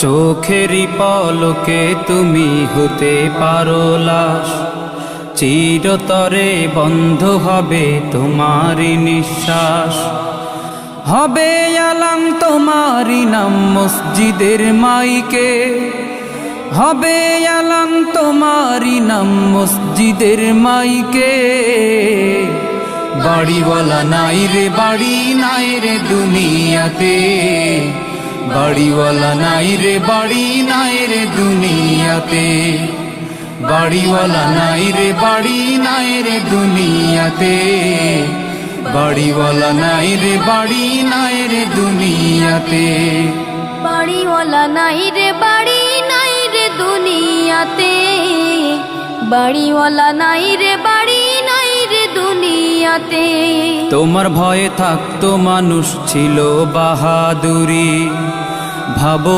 চোখেরই পলকে তুমি হতে পারো লাশ, চিরতরে বন্ধ হবে তোমারই নিঃশ্বাস। হবে আলাম তোমারই নাম মসজিদের মাইকে, হবে আলাম তোমারই নাম মসজিদের মাইকে। বাড়িওয়ালা নাই রে বাড়ি নাই রে দুনিয়াতে, বাড়িওয়ালা নাই রে বাড়ি নাই রে দুনিয়াতে, বাড়িওয়ালা নাই রে বাড়ি নাই রে দুনিয়াতে, বাড়িওয়ালা নাই রে বাড়ি নাই রে দুনিয়াতে। বাড়িওয়ালা নাই রে বাড়ি নাই রে দুনিয়াতে, বাড়িওয়ালা নাই রে বাড়ি নাই রে দুনিয়াতে। তোমার ভয়ে থাকতো মানুষ ছিল বাহাদুরি, ভাবো